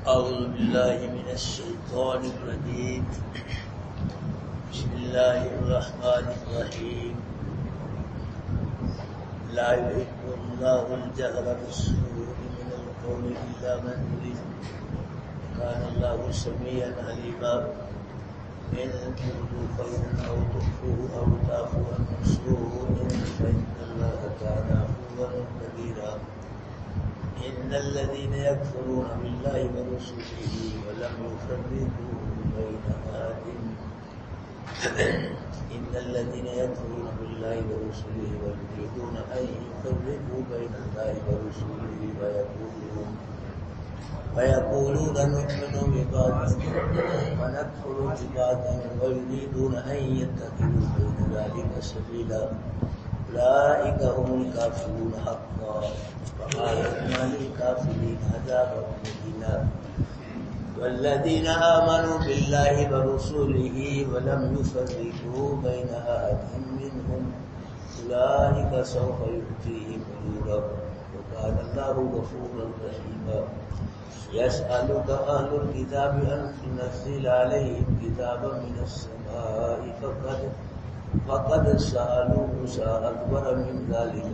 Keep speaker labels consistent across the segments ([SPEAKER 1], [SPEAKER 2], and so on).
[SPEAKER 1] أعوذ بالله من الشيطان الرجيم. بسم الله الرحمن الرحيم. لا يحب الله الجهر بالسوء من القول إلا من ظلم. كان الله سميعا عليما. إن تبدوا خيرا أو تخفوه أو تعفوا عن سوء فإن الله كان عفوا قديرا. إن الذين يكفرون بالله ورسله ولم يفرقوا بين أحد إن الذين يكفرون بالله ورسله ويريدون أن يفرقوا بين الله ورسله ويقولون نؤمن ببعض ونكفر ببعض ويريدون أن يتخذوا بين ذلك سبيلا. أولئك هم الكافرون حقا وأعتدنا للكافرين عذابا مهينا. والذين آمنوا بالله ورسوله ولم يفرقوا بين أحد منهم أولئك سوف يؤتيهم أجورهم وكان الله غفورا رحيما. يسألك أهل الكتاب أن تنزل عليهم كتابا من السماء فقد سألوا موسى أكبر من ذلك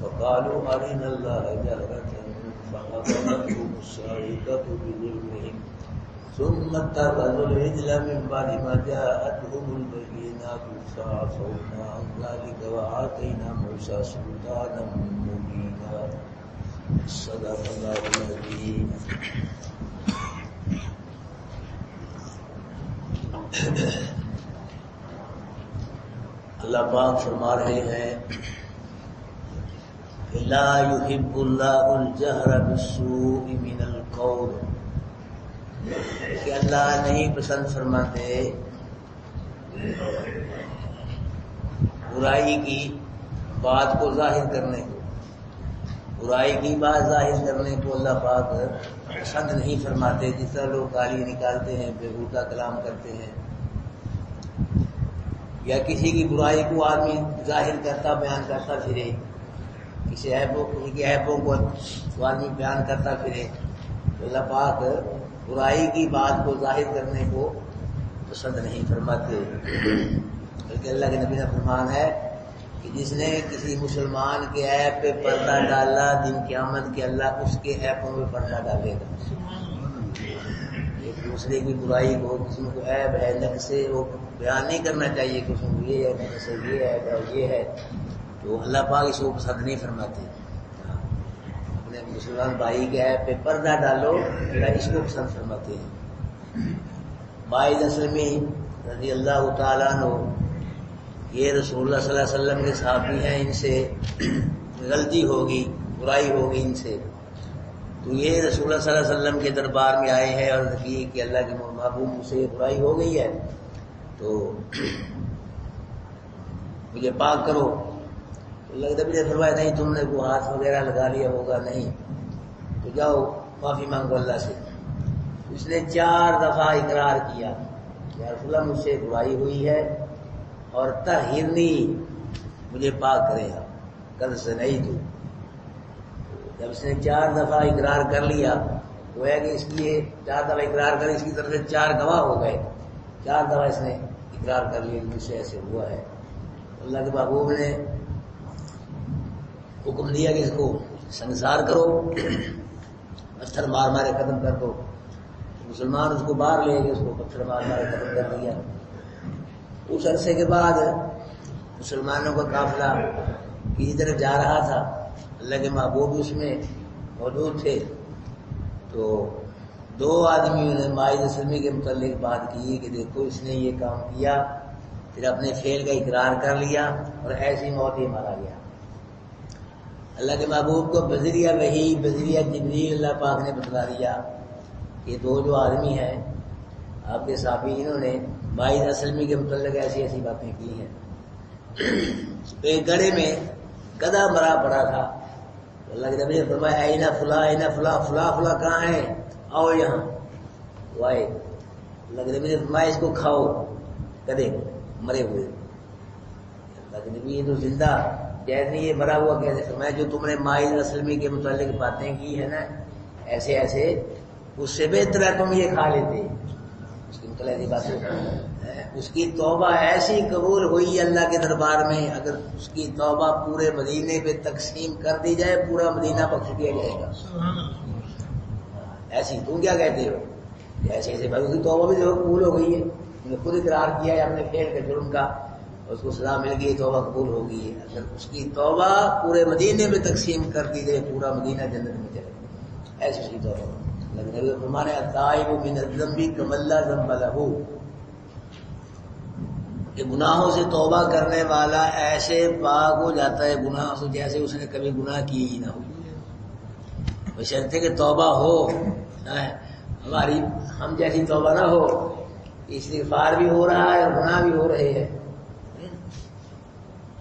[SPEAKER 1] فقالوا أرنا الله جهرة فأخذتهم الصاعقة بظلمهم ثم اتخذوا العجل من بعد ما جاءتهم البينات فعفونا عن ذلك وآتينا موسى سلطانا مبينا. صدق الله العظيم. اللہ پاک فرما رہے ہیں لا يحب اللہ الجہر بالسوء من القول، کہ اللہ نہیں پسند فرماتے برائی کی بات کو ظاہر کرنے کو، برائی کی بات ظاہر کرنے کو اللہ پاک پسند نہیں فرماتے. جس طرح لوگ گالی نکالتے ہیں، بےہودہ کلام کرتے ہیں، یا کسی کی برائی کو آدمی ظاہر کرتا بیان کرتا پھرے، کسی کی عیبوں کو آدمی بیان کرتا پھرے، تو اللہ پاک برائی کی بات کو ظاہر کرنے کو پسند نہیں فرماتے. بلکہ اللہ کے نبی کا فرمان ہے کہ جس نے کسی مسلمان کے عیب پہ پردہ ڈالا، دن قیامت کے اللہ اس کے عیبوں پہ پردہ ڈالے گا. ایک دوسرے کی برائی کو، کسی کو عیب ہے نقص سے، وہ بیان نہیں کرنا چاہیے کہ اس میں یہ ہے، نقص یہ ہے، یہ ہے، تو اللہ پاک اس کو پسند نہیں فرماتے. اپنے مسلمان بھائی کے عیب پہ پردہ ڈالو، اللہ اس کو پسند فرماتے ہیں. باعث اسلمی رضی اللہ تعالیٰ عنہ، یہ رسول اللہ صلی اللہ علیہ وسلم کے صحابی ہیں، ان سے غلطی ہوگی، برائی ہوگی ان سے، تو یہ رسول اللہ صلی اللہ علیہ وسلم کے دربار میں آئے ہیں اور کی کہ اللہ کے محبوب مجھ سے یہ برائی ہو گئی ہے تو مجھے پاک کرو. اللہ کے نبی نے فرمایا نہیں، تم نے کوئی ہاتھ وغیرہ لگا لیا ہوگا، نہیں، تو جاؤ معافی مانگو اللہ سے. اس نے 4 دفعہ اقرار کیا کہ رسول اللہ مجھ سے برائی ہوئی ہے اور طہرنی، مجھے پاک کرے گا، قد زنیت. جب اس نے 4 دفعہ اقرار کر لیا، وہ ہے کہ اس لیے 4 دفعہ اقرار کر، اس کی طرف سے 4 گواہ ہو گئے. 4 دفعہ اس نے اقرار کر لیا مجھ سے ایسے ہوا ہے. اللہ کے محبوب نے حکم دیا کہ اس کو سنسار کرو، پتھر مار مارے ختم کر دو. مسلمان اس کو باہر لے گئے، اس کو پتھر مار مارے ختم کر دیا. اس عرصے کے بعد مسلمانوں کا قافلہ کسی طرف جا رہا تھا، اللہ کے محبوب اس میں موجود تھے، تو 2 آدمیوں نے ماعز اسلمی کے متعلق بات کی کہ دیکھو اس نے یہ کام کیا، پھر اپنے فعل کا اقرار کر لیا اور ایسی موت ہی مارا گیا. اللہ کے محبوب کو بذریعہ وحی، بذریعہ جبریل اللہ پاک نے بتلا دیا کہ 2 جو آدمی ہیں آپ کے صحابی، انہوں نے ماعز اسلمی کے متعلق ایسی ایسی باتیں کی ہیں. ایک گڑھے میں گدھا مرا پڑا تھا، اللہ کے نبی نے فرمایا اینا فلاں، اینا فلاں، فلاں فلاں کہاں ہیں، آؤ یہاں. وہ آئے. اللہ کے نبی نے فرمایا اس کو کھاؤ، گدھے مرے ہوئے. اللہ کے نبی یہ تو زندہ جیسے یہ مرا ہوا کیسے؟ فرمایا جو تم نے ماعز اسلمی کے متعلق باتیں کی ہے نا، ایسے ایسے اس سے بہتر ہے تم یہ کھا لیتے. اس کی مطلب ایسی بات ہے اس کی توبہ ایسی قبول ہوئی اللہ کے دربار میں، اگر اس کی توبہ پورے مدینے پہ تقسیم کر دی جائے پورا مدینہ بخش دیا جائے گا. ایسی تم کیا کہتے ہو؟ ایسے ایسے بھائی اس کی توبہ بھی جو قبول ہو گئی ہے، انہوں نے خود اقرار کیا ہے اپنے فعل کے جرم کا، اس کو سزا مل گئی، توبہ قبول ہو گئی ہے. اگر اس کی توبہ پورے مدینے میں تقسیم کر دی جائے پورا مدینہ جنت میں چلے گا، ایسی اس کی توبہ. لیکن فرمانے التائب من الذنب کمن لا ذنب لہ، کہ گناہوں سے توبہ کرنے والا ایسے پاک ہو جاتا ہے گناہوں سے جیسے اس نے کبھی گناہ کی ہی نہ ہو. بشرطے کہ توبہ ہو، ہماری ہم جیسی توبہ نہ ہو، استغفار بھی ہو رہا ہے اور گناہ بھی ہو رہے ہیں،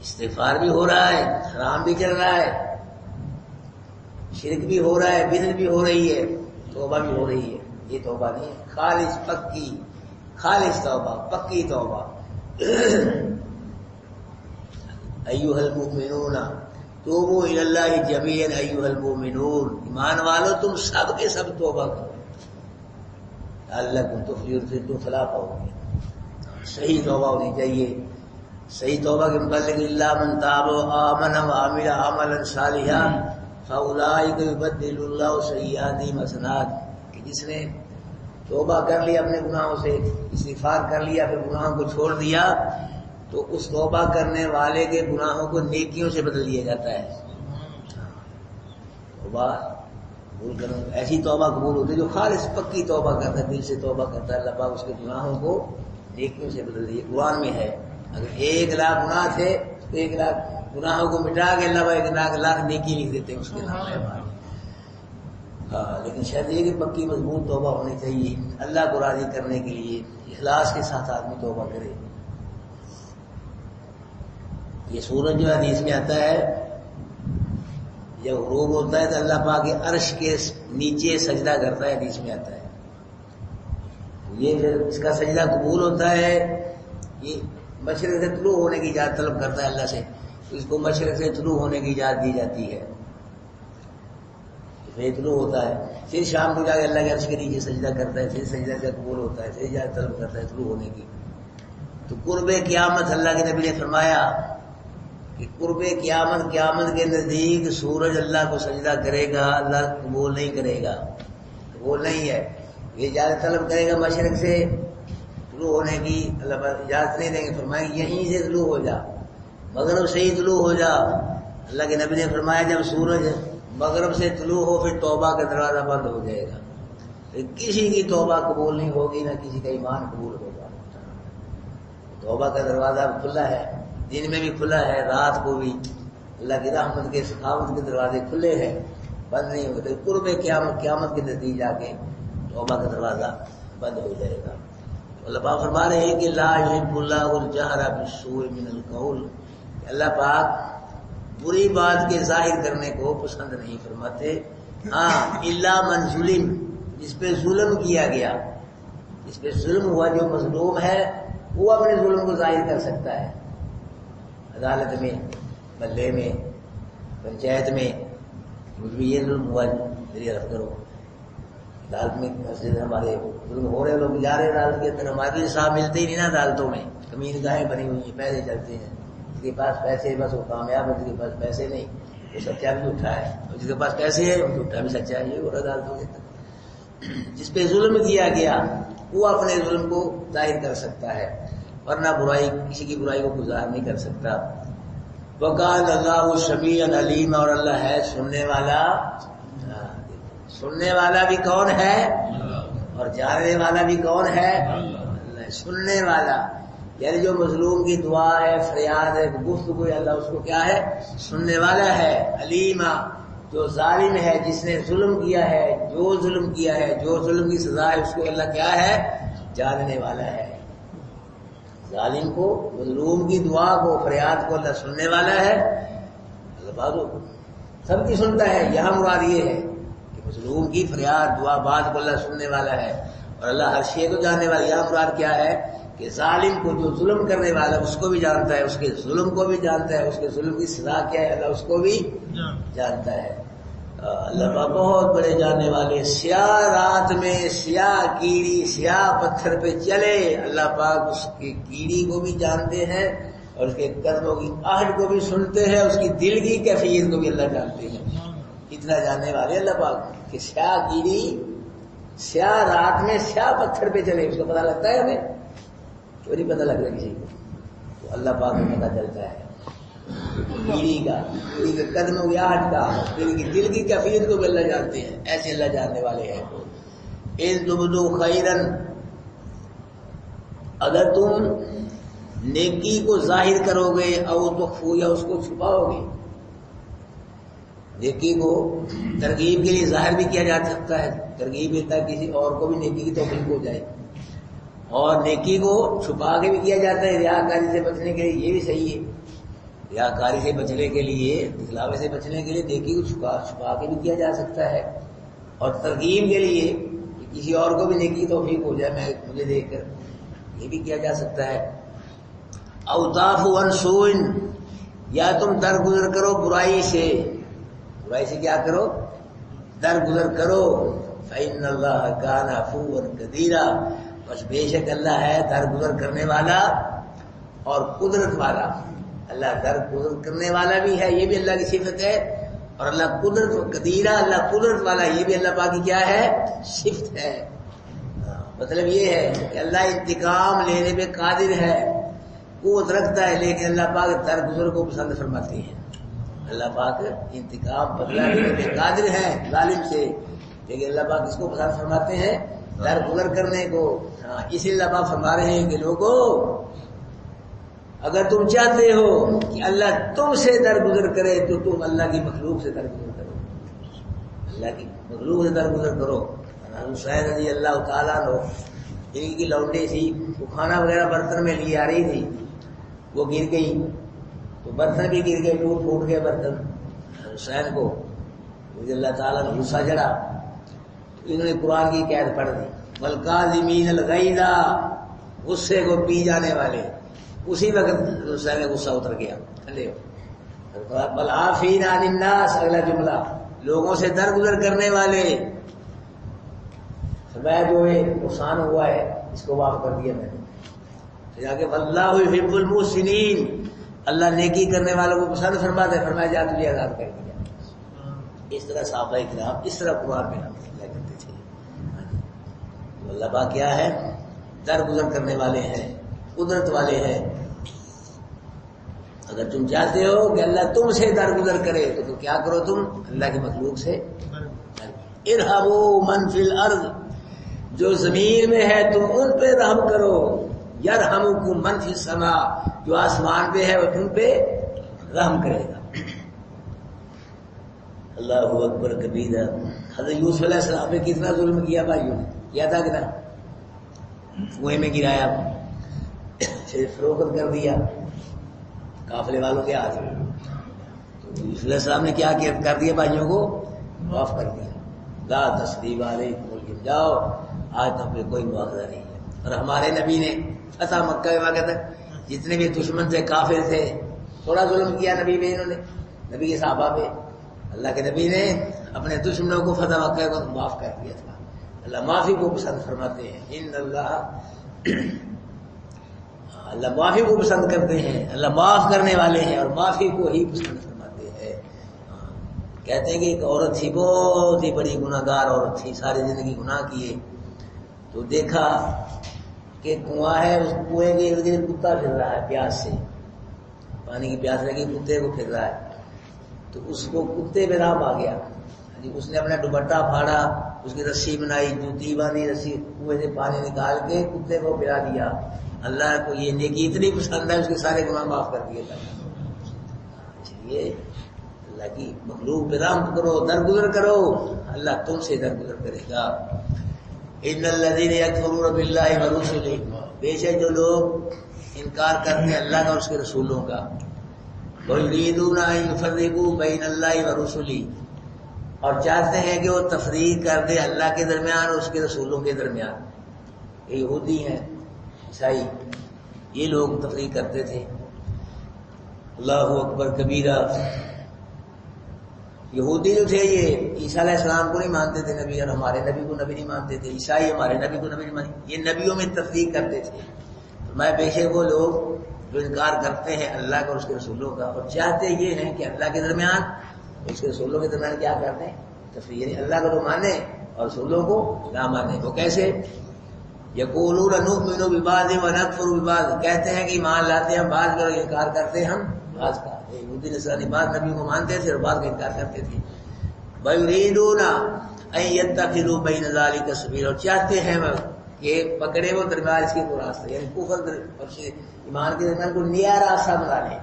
[SPEAKER 1] استغفار بھی ہو رہا ہے، حرام بھی چل رہا ہے، شرک بھی ہو رہا ہے، بدعت بھی ہو رہی ہے، توبہ بھی ہو رہی ہے. یہ توبہ نہیں ہے، خالص پکی خالص توبہ، پکی توبہ. ایھا المؤمنون توبوا الی اللہ جمیعا ایھا المؤمنون، ایمان والو تم سب کے سب توبہ کرو لعلکم تفلحون، پھر تم فلاح پاؤ گے. صحیح توبہ ہونی چاہیے. صحیح توبہ کے متعلق الا من تاب وآمن وعمل عملا صالحا فاولئک یبدل اللہ سیئاتہم حسنات، کہ جس نے توبہ کر لیا اپنے گناہوں سے، استغفار کر لیا، پھر گناہوں کو چھوڑ دیا، تو اس توبہ کرنے والے کے گناہوں کو نیکیوں سے بدل دیا جاتا ہے. توبہ قبول کرو، ایسی توبہ قبول ہوتی ہے جو خالص پکی توبہ کرتا ہے، دل سے توبہ کرتا ہے، اللہ پاک اس کے گناہوں کو نیکیوں سے بدل دیا. قرآن میں ہے اگر 1,00,000 گناہ تھے تو 1,00,000 گناہوں کو مٹا کے اللہ پاک 1,00,000 نیکی لکھ دیتے ہیں اس کے نام ہے. ہاں لیکن شاید یہ کہ پکی مضبوط توبہ ہونی چاہیے اللہ کو راضی کرنے کے لیے، اخلاص کے ساتھ آدمی توبہ کرے. یہ سورج جو حدیث میں آتا ہے جب غروب ہوتا ہے تو اللہ پاک کے عرش کے نیچے سجدہ کرتا ہے، حدیث میں آتا ہے. یہ پھر اس کا سجدہ قبول ہوتا ہے، یہ مشرق سے طلوع ہونے کی اجازت طلب کرتا ہے اللہ سے، تو اس کو مشرق سے طلوع ہونے کی اجازت دی جاتی ہے، پھر طلوع ہوتا ہے، پھر شام کو جا کے اللہ کے عرش کے نیچے سجدہ کرتا ہے، پھر سجدہ سے قبول ہوتا ہے، پھر اجازت طلب کرتا ہے طلوع ہونے کی. تو قرب قیامت اللہ کے نبی نے فرمایا کہ قرب قیامت کے نزدیک سورج اللہ کو سجدہ کرے گا، اللہ قبول نہیں کرے گا، قبول نہیں ہے. یہ اجازت طلب کرے گا مشرق سے طلوع ہونے کی، اللہ پر اجازت نہیں دیں گے، فرمائیں یہیں سے طلوع ہو جا، مغرب سے ہی طلوع ہو جا. اللہ کے نبی نے فرمایا جب سورج مغرب سے طلوع ہو پھر توبہ کا دروازہ بند ہو جائے گا، پھر کسی کی توبہ قبول نہیں ہوگی، نہ کسی کا ایمان قبول ہوگا. توبہ کا دروازہ کھلا ہے، دن میں بھی کھلا ہے، رات کو بھی. اللہ کی رحمت کے سخاوت کے دروازے کھلے ہیں، بند نہیں ہوتے. قرب قیامت کے نزدیک جا کے توبہ کا دروازہ بند ہو جائے گا. اللہ پاک فرما رہے ہیں کہ لا یحب اللہ الجہر بالسوء من القول، اللہ پاک بری بات کے ظاہر کرنے کو پسند نہیں فرماتے. ہاں الا من ظلم، جس پہ ظلم کیا گیا، جس پہ ظلم ہوا، جو مظلوم ہے وہ اپنے ظلم کو ظاہر کر سکتا ہے، عدالت میں، محلے میں، پنچایت میں، مجھ بھی یہ ظلم ہوا میری رفت کرو. عدالت میں مسجد ہمارے ظلم ہو رہے، لوگ جا رہے عدالت کے اندر، ہمارے صاحب ملتے ہی نہیں نا عدالتوں میں، کمین گاہیں بنی ہوئی ہیں، پیسے چلتے ہیں، جس کے پاس پیسے بس وہ کامیاب ہے، جس کے پاس پیسے نہیں وہ سچا بھی جھوٹا ہے، اور جس کے پاس پیسے ہے وہ جھوٹا بھی سچا ہے. یہ اور عدالتوں کے اندر جس پہ ظلم کیا گیا وہ اپنے ظلم کو ظاہر کر سکتا ہے، ورنہ برائی کسی کی برائی کو گزار نہیں کر سکتا. وَقَالَ اللَّهُ سَمِيعًا عَلِيمًا، اور اللہ ہے سننے والا. سننے والا بھی کون ہے اور جاننے والا بھی کون ہے؟ اللہ. سننے والا یعنی جو مظلوم کی دعا ہے، فریاد ہے، گفتگو ہے، اللہ اس کو کیا ہے؟ سننے والا ہے. علیما، جو ظالم ہے، جس نے ظلم کیا ہے، جو ظلم کیا ہے، جو ظلم کی سزا ہے، اس کو اللہ کیا ہے؟ جاننے والا ہے. ظالم کو، مظلوم کی دعا کو، فریاد کو اللہ سننے والا ہے. اللہ بازو سب کی سنتا ہے. یہاں مراد یہ ہے کہ مظلوم کی فریاد، دعا، بات کو اللہ سننے والا ہے، اور اللہ ہر شے کو جاننے والا. یہاں مراد کیا ہے کہ ظالم کو، جو ظلم کرنے والا اس کو بھی جانتا ہے، اس کے ظلم کو بھی جانتا ہے، اس کے ظلم کی سزا کیا ہے اللہ اس کو بھی جانتا ہے. اللہ پاک بہت بڑے جاننے والے. سیاہ رات میں سیاہ کیڑی سیاہ پتھر پہ چلے، اللہ پاک اس کی کیڑی کو بھی جانتے ہیں اور اس کے قدموں کی آہٹ کو بھی سنتے ہیں، اس کی دل کی کیفیت کو بھی اللہ جانتے ہیں. اتنا جاننے والے اللہ پاک کہ سیاہ کیڑی سیاہ رات میں سیاہ پتھر پہ چلے، اس کو پتہ لگتا ہے ہمیں؟ تو نہیں پتہ لگتا کسی کو، تو اللہ پاک کو پتہ چلتا ہے کیڑی کا قدموں کی آہٹ کا، دل کی کیفیت کو بھی اللہ جانتے ہیں. ایسے اللہ جاننے والے ہیں. اِن تبدوا خیرا، اگر تم نیکی کو ظاہر کرو گے، او تخفوا، یا اس کو چھپاؤ گے. نیکی کو ترغیب کے لیے ظاہر بھی کیا جا سکتا ہے، ترغیب دیتا ہے کسی اور کو بھی نیکی کی توفیق ہو جائے، اور نیکی کو چھپا کے بھی کیا جاتا ہے ریاکاری سے بچنے کے لیے. یہ بھی صحیح ہے، ریاکاری سے بچنے کے لیے، دکھلاوے سے بچنے کے لیے نیکی کو چھپا کے بھی کیا جا سکتا ہے، اور ترغیب کے لیے کہ کسی اور کو بھی نیکی کی توفیق ہو جائے مجھے دیکھ کر، یہ بھی کیا جا سکتا ہے. او تعفوا عن سوء، یا تم درگزر کرو برائی سے. برائی سے کیا کرو؟ درگزر کرو. فإن اللہ کان عفوا قدیرا، بس بے شک اللہ ہے درگزر کرنے والا اور قدرت والا. اللہ درگزر کرنے والا بھی ہے، یہ بھی اللہ کی صفت ہے، اور اللہ قدرت قدیرہ، اللہ قدرت والا، یہ بھی اللہ پاک کی کیا ہے؟ صفت ہے. مطلب یہ ہے کہ اللہ انتقام لینے پہ قادر ہے، قوت رکھتا ہے، لیکن اللہ پاک درگزر کو پسند فرماتے ہیں. اللہ پاک انتقام بدلہ لینے پہ قادر ہے ظالم سے، لیکن اللہ پاک اس کو پسند فرماتے ہیں درگزر کرنے کو. اسی لیے اللہ پاک فرما رہے ہیں کہ لوگوں، اگر تم چاہتے ہو کہ اللہ تم سے درگزر کرے تو تم اللہ کی مخلوق سے درگزر کرو، اللہ کی مخلوق سے درگزر کرو. حسین رضی اللہ تعالیٰ عنہ، ان کی لونڈی تھی، وہ کھانا وغیرہ برتن میں لیے آ رہی تھی، وہ گر گئی تو برتن بھی گر گئے، ٹوٹ پھوٹ گئے برتن. حسین کو رضی اللہ تعالیٰ نے غصہ چڑھا تو انہوں نے قرآن کی قید پڑھ دی، والکاظمین الغیظ، غصے کو پی جانے والے. اسی وقت حسین کا غصہ اتر گیا، ٹھنڈے ہو. والعافین عن الناس، اگلا جملہ، لوگوں سے درگزر کرنے والے. فرمایا جو نقصان ہوا ہے اس کو معاف کر دیا میں نے. جا کے واللہ یحب المحسنین، اللہ نیکی کرنے والوں کو پسند فرماتا ہے. فرمایا جا تجھے آزاد کر دیا. اس طرح صحابہ کرام اس طرح قرآن میں ہم کیا کرتے تھے. اللہ پاک کیا ہے؟ درگزر کرنے والے ہیں، قدرت والے ہیں. اگر تم چاہتے ہو کہ اللہ تم سے درگزر کرے تو کیا کرو؟ تم اللہ کی مخلوق سے ارحموا من فی الارض، جو زمین میں ہے تم ان پہ رحم کرو. یرحمکم من فی السماء، جو آسمان پہ ہے وہ تم پہ رحم کرے گا. اللہ اکبر کبیرہ. حضرت یوسف علیہ السلام نے کتنا ظلم کیا بھائیوں نے، کیا تھا کہ نا؟ کنویں میں گرایا، پھر فروخت کر دیا قافلے والوں کے ہاتھ میں. تو یوسف علیہ السلام نے کیا کر دیا؟ بھائیوں کو معاف کر دیا. لا تثریب علیکم، جاؤ آج تم پہ کوئی مواخذہ نہیں ہے. اور ہمارے نبی نے فتح مکہ کے واقعہ تک جتنے بھی دشمن تھے، کافر تھے، تھوڑا ظلم کیا نبی پہ، انہوں نے نبی کے صحابہ پہ. اللہ کے نبی نے اپنے دشمنوں کو فتح مکہ کو معاف کر دیا تھا. اللہ معافی کو پسند فرماتے ہیں. ان اللہ معافی کو پسند کرتے ہیں، اللہ معاف کرنے والے ہیں اور معافی کو ہی پسند فرماتے ہیں. کہتے ہیں کہ ایک عورت تھی، بہت ہی بڑی گناہ گار عورت تھی، ساری زندگی گناہ کیے. تو دیکھا کہ کنواں ہے، اس کنویں کے ارد گرد کتا پھر رہا ہے پیاس سے، پانی کی پیاس لگی، کتے کو پھر رہا ہے. تو اس کو کتے پہ رام آ گیا. اس نے اپنا دوپٹہ پھاڑا، اس کی رسی بنائی، جوتی باندھی، رسی کنویں سے پانی نکال کے کتے کو پلا دیا. اللہ کو یہ نیکی اتنی پسند ہے، اس کے سارے گناہ معاف کر دیے تھا. اس لیے اللہ کی مخلوق پہ رحم کرو، درگزر کرو، اللہ تم سے درگزر کرے گا. ان الذین یکفرون باللہ ورسلہ، بے شک جو لوگ انکار کرتے ہیں اللہ کا اور اس کے رسولوں کا. وَيُرِيدُونَ أَن يُفَرِّقُوا بَيْنَ اللَّهِ وَرُسُلِهِ، اور چاہتے ہیں کہ وہ تفریق کر دے اللہ کے درمیان اور اس کے رسولوں کے درمیان. یہ یہودی ہیں، عیسائی، یہ لوگ تفریق کرتے تھے. اللہ اکبر کبیرہ. یہودی جو تھے یہ عیسیٰ علیہ السلام کو نہیں مانتے تھے نبی، اور ہمارے نبی کو نبی نہیں مانتے تھے، عیسائی ہمارے نبی کو نبی نہیں مانتے، یہ نبیوں میں تفریق کرتے تھے۔ میں بے شک وہ لوگ جو انکار کرتے ہیں اللہ کا اور اس کے رسولوں کا، اور چاہتے یہ ہیں کہ اللہ کے درمیان اس کے رسولوں کے درمیان کیا کرتے ہیں؟ تفریق، یعنی اللہ کو تو مانے اور رسولوں کو نہ مانے۔ وہ کیسے؟ یقولون نؤمن ببعض ونکفر ببعض، کہتے ہیں کہ ایمان لاتے ہیں ہم بعض کا، انکار کرتے ہیں ہم بعض کا۔ یہودی نصرانی بعض نبی کو مانتے تھے اور بعض کا انکار کرتے تھے۔ وَيُرِيدُونَ أَن يَتَّخِذُوا بَيْنَ ذَلِكَ سَبِيلًا، اور چاہتے ہیں کہ پکڑے وہ درمیان اس کے کو راستہ، یعنی کفر اور ایمان کے درمیان کوئی نیا راستہ بنا لیں،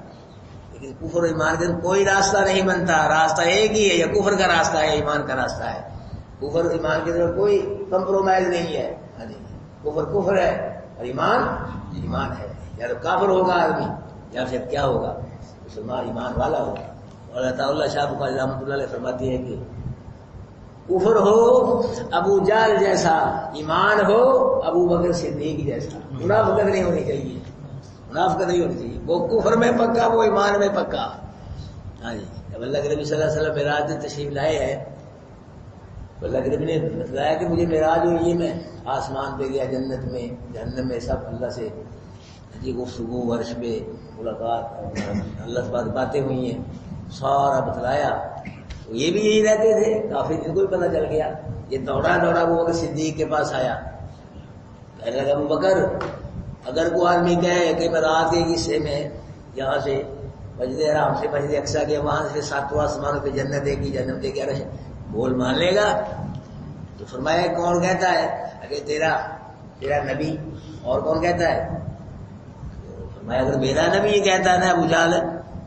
[SPEAKER 1] لیکن کفر اور ایمان کے درمیان کوئی راستہ نہیں بنتا، راستہ ایک ہی ہے، یا کفر کا راستہ ہے ایمان کا راستہ ہے۔ کفر اور ایمان کے درمیان کوئی کمپرومائز نہیں ہے، کفر کفر ہے اور ایمان ایمان ہے، یا تو کافر ہوگا آدمی یا پھر کیا ہوگا، مسلمان ایمان والا ہوگا۔ اور اللہ تعالیٰ شاہ بخاری رحمۃ اللہ علیہ فرماتی ہے کہ کفر ہو ابو جہل جیسا، ایمان ہو ابو بکر صدیق جیسا، منافقت نہیں ہونی چاہیے، منافقت نہیں ہونی چاہیے، وہ کفر میں پکا وہ ایمان میں پکا۔ ہاں جی، جب اللہ کے نبی صلی اللہ علیہ وسلم معراج میں تشریف لائے ہیں، اللہ کے نبی نے بتلایا کہ مجھے معراج ہوئی ہے، میں آسمان پہ گیا، جنت میں جہنم میں سب اللہ سے جی گفتگو، عرش پہ ملاقات، اللہ سے باتیں ہوئی ہیں، سارا بتلایا۔ یہ بھی یہی رہتے تھے کافی، ان کو بھی پتہ چل گیا، یہ دوڑا دوڑا ابو بکر صدیق کے پاس آیا، کہنے لگا ابو بکر اگر کوئی آدمی کہے کہ میں رات کے حصے میں یہاں سے مسجد حرام سے مسجد اقصیٰ کے وہاں سے ساتواں آسمانوں پہ جنت ہے کہ جنت ہے، کیا رہے بول مان لے گا؟ تو فرمایا کون کہتا ہے؟ اگر تیرا نبی، اور کون کہتا ہے؟ فرمایا اگر میرا نبی یہ کہتا ہے نا ابو جہل،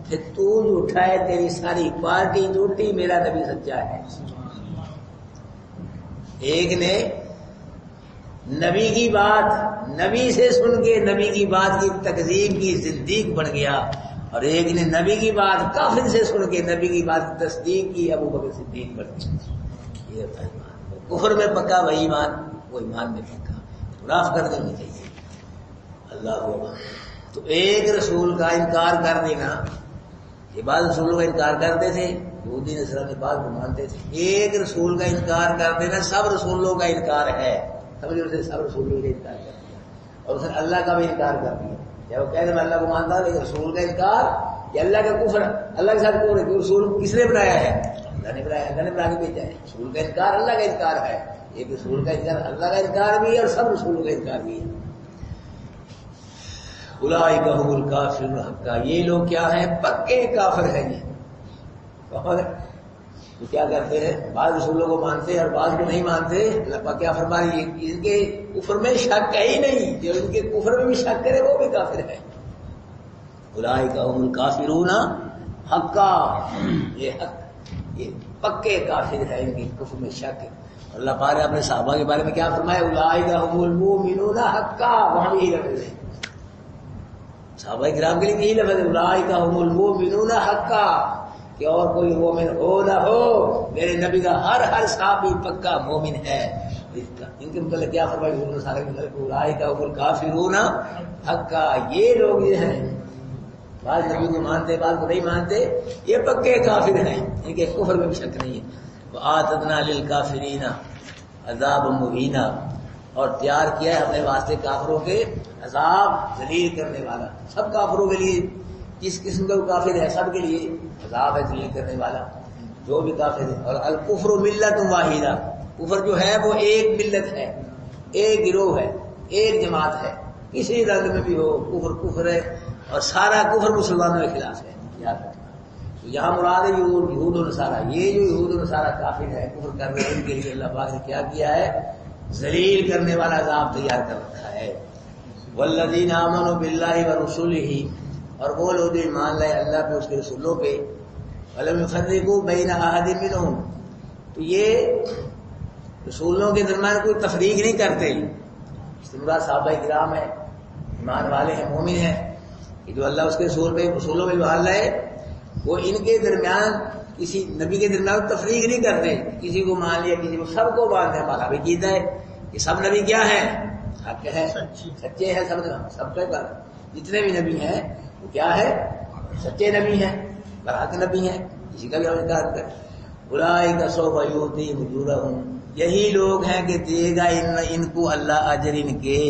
[SPEAKER 1] پھر تو جھوٹا ہے، تیری ساری پارٹی جھوٹی، میرا نبی سچا ہے۔ ایک نے نبی کی بات نبی سے سن کے نبی کی بات کی تکذیب کی زندیق بن گیا، اور ایک نے نبی کی بات کافر سے سن کے نبی کی بات کی تصدیق کی، ابو بکر صدیق بن گیا۔ یہ ہوتا ہے ایمان، کفر میں پکا وہی ایمان، وہ ایمان میں پکا، منافقت نہیں چاہیے۔ اللہ ہوگا تو ایک رسول کا انکار کر دینا، یہ بعض رسولوں کا انکار کرتے تھے، یہودی نصرانی بعض کو مانتے تھے، ایک رسول کا انکار کر دینا سب رسولوں کا انکار ہے، سمجھو اسے سب رسولوں کا انکار کر دیا، اور اسے اللہ کا بھی انکار کر دیا۔ یا وہ کہتے میں اللہ کو مانتا ہوں لیکن رسول کا انکار، یا اللہ کا کفر، اللہ کے ساتھ کفر ہے، رسول کس نے بنایا ہے؟ اللہ نے بنایا، اللہ نے بنا کے بھیجا ہے۔ رسول کا انکار اللہ کا انکار ہے، ایک رسول کا انکار اللہ کا انکار بھی ہے اور سب رسولوں کا انکار بھی ہے۔ اولئک هم الکافرون حقا، یہ لوگ کیا ہیں؟ پکے کافر ہیں۔ یہ تو کیا کرتے ہیں؟ بعض رسولوں کو مانتے اور بعض کو نہیں مانتے۔ اللہ پاک کیا فرما رہی ہے؟ ان کے کفر میں شک ہے ہی نہیں، جو ان کے کفر میں بھی شک کرے وہ بھی کافر ہے۔ اولئک هم الکافرون حقا، یہ حق، یہ پکے کافر ہیں، ان کے کفر میں شک ہے۔ اللہ پاک نے اپنے صحابہ کے بارے میں کیا فرمایا؟ اولئک هم المؤمنون حقا، وہاں بھی لفظ ہے صحابہ کرام کے لیے یہی لفظ ہے، اولئک هم المؤمنون حقا، کہ اور کوئی مومن ہو نہ ہو، میرے نبی کا ہر صحابی پکا مومن ہے۔ ان کے متعلق کیا فرمایا؟ اولئک هم الکافرون حقا، یہ لوگ یہ ہیں بعض نبی کو مانتے بعض کو نہیں مانتے، یہ پکے کافر ہیں، ان کے کفر میں بھی شک نہیں ہے۔ وَآتَدْنَا لِلْكَافِرِينَ عَذَابًا مُهِينًا، اور تیار کیا ہے اپنے واسطے کافروں کے عذاب ذلیل کرنے والا۔ سب کافروں کے لیے، جس قسم کا کافر ہے سب کے لیے عذاب ہے ذلیل کرنے والا، جو بھی کافر ہے۔ اور الکفر ملت واحدہ، کفر جو ہے وہ ایک ملت ہے، ایک گروہ ہے، ایک جماعت ہے، کسی رنگ میں بھی ہو کفر کفر ہے، اور سارا کفر مسلمانوں کے خلاف ہے، یاد رکھنا۔ تو یہاں مراد ہے یہود و نصارہ، یہ جو یہود و نصارہ کافر ہے کفر کر رہے ہیں، ان کے لیے اللہ پاک نے کیا کیا ہے؟ ذلیل کرنے والا عذاب تیار کر رکھا ہے۔ والذین آمنوا باللہ ورسولہ، اور وہ لوگ جو ایمان لائے اللہ پہ اس کے رسولوں پہ، ولم یفرقوا بین احد منہم، تو یہ رسولوں کے درمیان کوئی تفریق نہیں کرتے۔ اس مراد صحابہ کرام ہیں، ایمان والے ہیں، مومن ہیں، کہ جو اللہ اس کے رسول پہ رسولوں پہ ایمان لائے، وہ ان کے درمیان کسی نبی کے درمیان تفریق نہیں کرتے، کسی کو مان لیا کسی کو، سب کو مانتے ہیں۔ ہمارا بھی عقیدہ ہے کہ سب نبی کیا ہیں؟ حق ہے، سچے ہیں، سب کے جتنے بھی نبی ہیں وہ کیا ہے؟ سچے نبی ہیں، برحق نبی ہیں، کسی کا بھی ہم انکار کریں۔ اولئک سوف یؤتیہم اجورہم، یہی لوگ ہیں کہ دے گا ان کو اللہ اجر ان کے،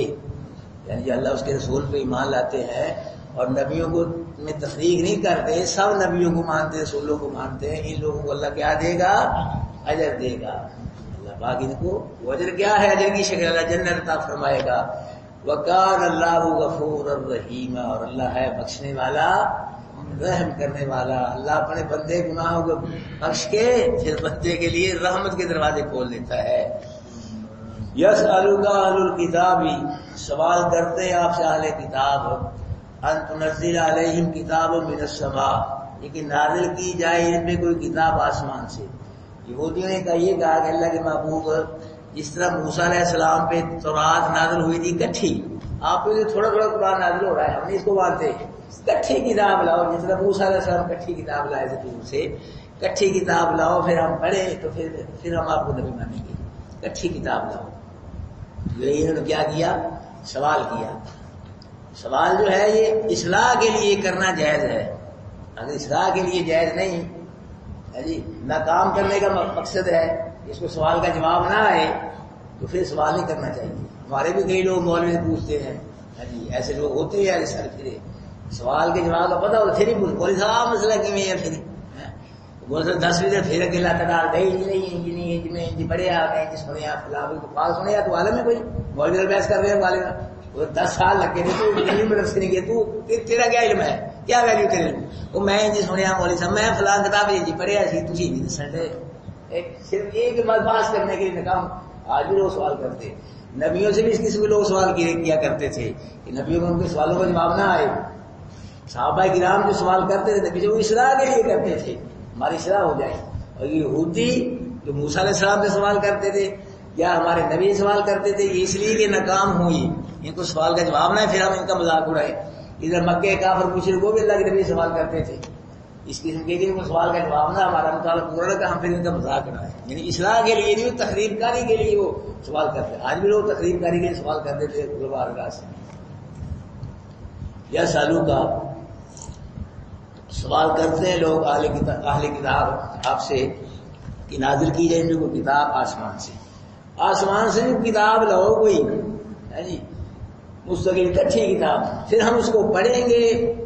[SPEAKER 1] یعنی جو اللہ اس کے رسول پہ ایمان لاتے ہیں اور نبیوں کو میں تفریق نہیں کرتے، سب نبیوں کو مانتے، رسولوں کو مانتے ہیں، ان لوگوں کو اللہ کیا دے گا؟ اجر دے گا۔ اللہ پاک ان کو وہ اجر کیا ہے؟ اجر کی شکل اللہ جنت عطا فرمائے گا۔ وَكَانَ اللَّهُ غَفُورًا رَحِيمًا، اور اللہ ہے بخشنے والا، رحم کرنے والا۔ اللہ اپنے بندے گناہوں کو بخش کے پھر بندے کے لیے رحمت کے دروازے کھول دیتا ہے۔ یسألک اہل الکتاب، سوال کرتے ہیں آپ سے اہل کتاب، ان تنزل علیہم کتاب من السماء، یہ کہ نازل کی جائے ان پہ کوئی کتاب آسمان سے۔ یہودیوں نے یہ کہا کہ اللہ کے محبوب جس طرح موسیٰ علیہ السلام پہ تورات نازل ہوئی تھی کٹھی، آپ پہ تھوڑا تھوڑا قرآن نازل ہو رہا ہے، ہم نہیں اس کو مانتے، کٹھی کتاب لاؤ، جس طرح موسیٰ علیہ السلام کٹھی کتاب لائے تھے دور سے، کٹھی کتاب لاؤ، پھر ہم پڑھیں تو پھر ہم آپ کو نبی مانیں گے، کٹھی کتاب لاؤ۔ یہ انہوں نے کیا کیا؟ سوال کیا۔ سوال جو ہے یہ اصلاح کے لیے کرنا جائز ہے، اگر اصلاح کے لیے جائز نہیں ہے جی، ناکام کرنے کا مقصد ہے، اس کو سوال کا جواب نہ آئے تو پھر سوال نہیں کرنا چاہیے۔ ہمارے بھی کئی لوگ مولوی سے پوچھتے ہیں جی، ایسے لوگ ہوتے ہیں سر پھرے، سوال کے جواب کا پتہ ہوتا پھر ہی پوچھ، بولے صاحب مسئلہ کیویں ہے، پھر بول سر 10 بجے پھر اکیلا تڑال گئی نہیں میں جی پڑھے آپ ہیں جی سنے آپ فلاں تو پاس سنے تو عالم ہے کوئی مولوی بحث کر رہے ہیں عالم، وہ 10 سال لگ کے تو علم رفت نہیں کیا، تو تیرا کیا علم ہے، کیا ویلیو تیرے علم؟ وہ میں جی سنیا مولوی صاحب میں فلاں کتاب جی پڑھیا سی تھی نہیں دسے، صرف ایک بات کرنے کے لیے ناکام۔ آج بھی لوگ سوال کرتے، نبیوں سے بھی اس قسم کے لوگ سوال کیا کرتے تھے کہ نبیوں میں ان کے سوالوں کا جواب نہ آئے۔ صحابہ کرام جو سوال کرتے تھے نبی جو اصلاح کے لیے کرتے تھے، ہماری اصلاح ہو جائے۔ اور یہ یہودی جو موسیٰ علیہ السلام سے سوال کرتے تھے یا ہمارے نبی سوال کرتے تھے، یہ اس لیے کہ ناکام ہوئی، ان کو سوال کا جواب نہ ہے، پھر ہم ان کا مذاق اڑائے۔ ادھر مکے کافر مشرک وہ بھی اللہ کے نبی سوال کرتے تھے، اس قسم کے ان کو سوال کا جواب نہ ہمارا مطالعہ پورا کا، ہم پھر ان کا مذاق اڑائے۔ یعنی اصلاح کے لیے نہیں، تقریب کاری کے لیے وہ سوال کرتے۔ آج بھی لوگ تقریب کاری کے لیے سوال کرتے تھے بارگاہ سے۔ یا سالو کا سوال کرتے ہیں لوگ اہل کتاب آپ سے کہ نازل کی جائے ان کو کتاب آسمان سے، آسمان سے جو کتاب لاؤ کوئی ہے جی مستقل کٹھی کتاب، پھر ہم اس کو پڑھیں گے،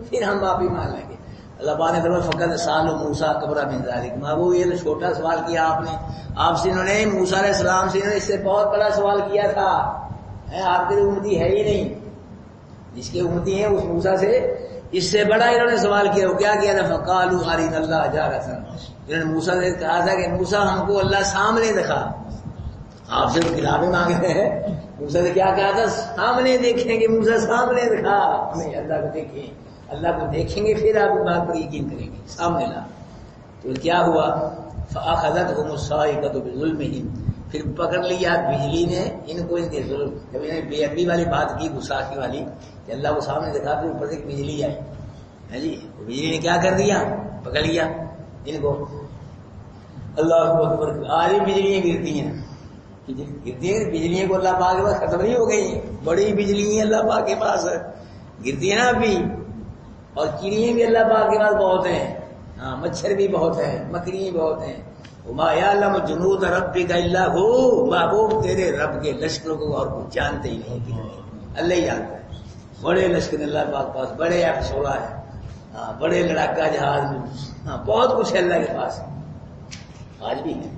[SPEAKER 1] پھر ہم معافی مان لیں گے۔ اللہ پاک نے فرمایا فقط سال موسیٰ کبرا من ذالک، محبوب یہ تو چھوٹا سوال کیا آپ نے، آپ سے انہوں نے موسیٰ علیہ السلام سے انہوں نے اس سے بہت بڑا سوال کیا تھا، آپ کے امتی ہے ہی نہیں، جس کے امتی ہیں اس موسیٰ سے اس سے بڑا انہوں نے سوال کیا۔ وہ کیا کیا تھا؟ فقالوا ارنا اللہ جارۃ، انہوں نے موسیٰ سے کہا تھا کہ موسیٰ ہم کو اللہ سامنے دکھا، آپ سے کتابیں مانگ رہے ہیں، موسیٰ سے کیا کہا تھا؟ سامنے دیکھیں گے، موسیٰ سامنے دکھا ہمیں، اللہ کو دیکھیں، اللہ کو دیکھیں گے پھر آپ بات پر یقین کریں گے، سامنے لا۔ تو کیا ہوا؟ فأخذتهم الصاعقۃ بظلمهم، پھر پکڑ لیا بجلی نے ان کو ان کے ظلم، جب انہوں نے بے ادبی والی بات کی گستاخی والی کہ اللہ کو سامنے دکھا تو اوپر سے بجلی آئی ہے جی، بجلی نے کیا کر دیا؟ پکڑ لیا ان کو۔ اللہ اکبر، آج بھی بجلیاں گرتی ہیں، گرتی ہیں بجلیاں کو اللہ پاک کے پاس ختم نہیں ہو گئی، بڑی بجلی ہیں اللہ پاک کے پاس گرتی ہیں نا ابھی، اور چڑیاں بھی اللہ پاک کے پاس بہت ہیں، ہاں مچھر بھی بہت ہیں، مکڑیاں بہت ہیں۔ وما یعلم جنود ربک الا ہو، محبوب تیرے رب کے لشکروں کو اور کچھ جانتے ہی نہیں، کتنے اللہ ہی جانتا ہے۔ بڑے لشکر اللہ پاک پاس، بڑے F-16 ہے، ہاں بڑے لڑاکا جہاز میں، ہاں بہت کچھ ہے اللہ کے پاس، آج بھی ہے۔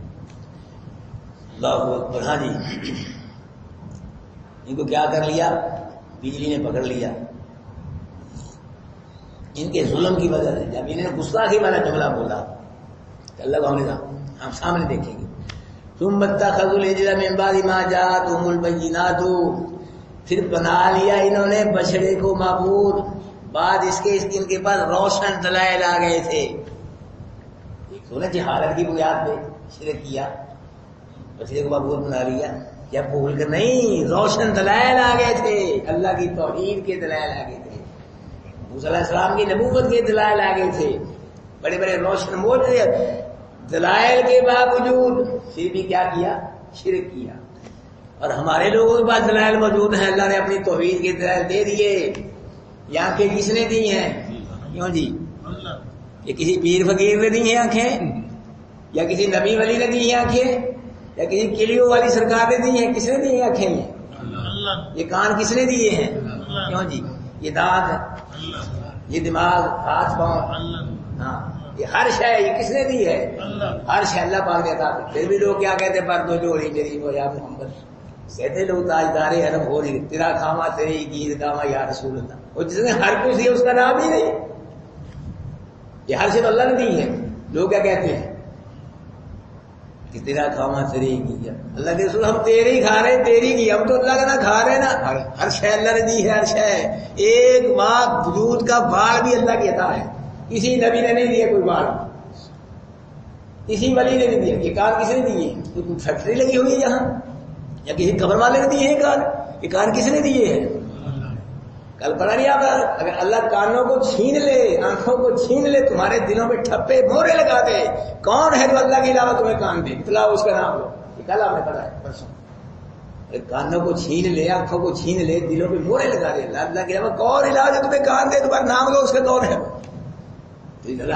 [SPEAKER 1] اللہ اکبر، ہاں جی ان کو کیا کر لیا؟ بجلی نے پکڑ لیا ان کے ظلم کی وجہ سے۔ جب انہوں نے گستاخی والا جملہ بولا کہ اللہ کو ہم سامنے دیکھیں گے، ثم اتخذوا العجل من بعد ما جاءتهم البينات، پھر بنا لیا انہوں نے بچڑے کو معبود، بعد اس کے ان کے پاس روشن دلائل آ گئے تھے۔ سونا جہالت کی بنیاد پہ شرک کیا، بچڑے کو معبود بنا لیا، یا بھول کر نہیں، روشن دلائل آ گئے تھے، اللہ کی توحید کے دلائل آ گئے تھے، موسیٰ علیہ السلام کی نبوت کے دلائل آ گئے تھے، بڑے بڑے روشن موجود دلائل کے باوجود پھر بھی کیا کیا؟ شرک کیا۔ اور ہمارے لوگوں کے پاس دلائل موجود ہیں، اللہ نے اپنی توحید کے دلائل دے دیے، یہ آنکھیں کس نے دی ہیں؟ کیوں جی؟ یہ کسی پیر فقیر نے دی ہیں آنکھیں؟ یا کسی نبی ولی نے دی ہیں آنکھیں یا کسی کلیوں والی سرکار نے دی ہیں؟ کس نے دی ہیں آنکھیں؟ یہ کان کس نے دیے ہیں؟ کیوں جی؟ یہ دانت ہے، یہ دماغ، ہاتھ پاؤں، ہاں یہ ہر شے یہ کس نے دی ہے؟ ہر شے اللہ پاک نے عطا کی۔ پھر بھی لوگ کیا کہتے ہیں؟ پر دو جوڑی میری وہ یا محمد، کہتے لوگ تاجدار حرم ہو رہی تیرا کھاما تیری گید کاما یا رسول اللہ۔ اور جس نے ہر کچھ دیا اس کا نام ہی نہیں، یہ ہر شے تو اللہ نے دی ہے۔ لوگ کیا کہتے ہیں کہ تیرا کھاما تیری گید، اللہ کے رسول ہم تیرے ہی کھا رہے ہیں، تیری کی، ہم تو اللہ کا نہ کھا رہے ہیں نا۔ ہر شے اللہ نے دی ہے، ہر شے۔ ایک ماں وجود کا بال بھی اللہ کی عطا ہے، کسی نبی نے نہیں دیا کوئی بال، کسی ولی نے نہیں دیا۔ یہ کان کس نے دیے؟ کوئی فیکٹری لگی ہوئی ہے یہاں یا کسی قبر والے نے دیے ہیں کان؟ یہ کان کس نے دیے ہیں؟ کل پڑھا نہیں آپ؟ اگر اللہ کانوں کو چھین لے، آنکھوں کو چھین لے، تمہارے دلوں پہ ٹھپے مورے لگا دے، کون ہے جو اللہ کے علاوہ تمہیں کان دے؟ بتلاؤ اس کا نام لو۔ یہ کل آپ نے پڑھا ہے پرسوں۔ کانوں کو چھین لے، آنکھوں کو چھین لے، دلوں پہ مورے لگا دے، اللہ کے علاوہ کون علاوہ جو تمہیں کان دے؟ تمہارا نام لو، اس کا کون ہے؟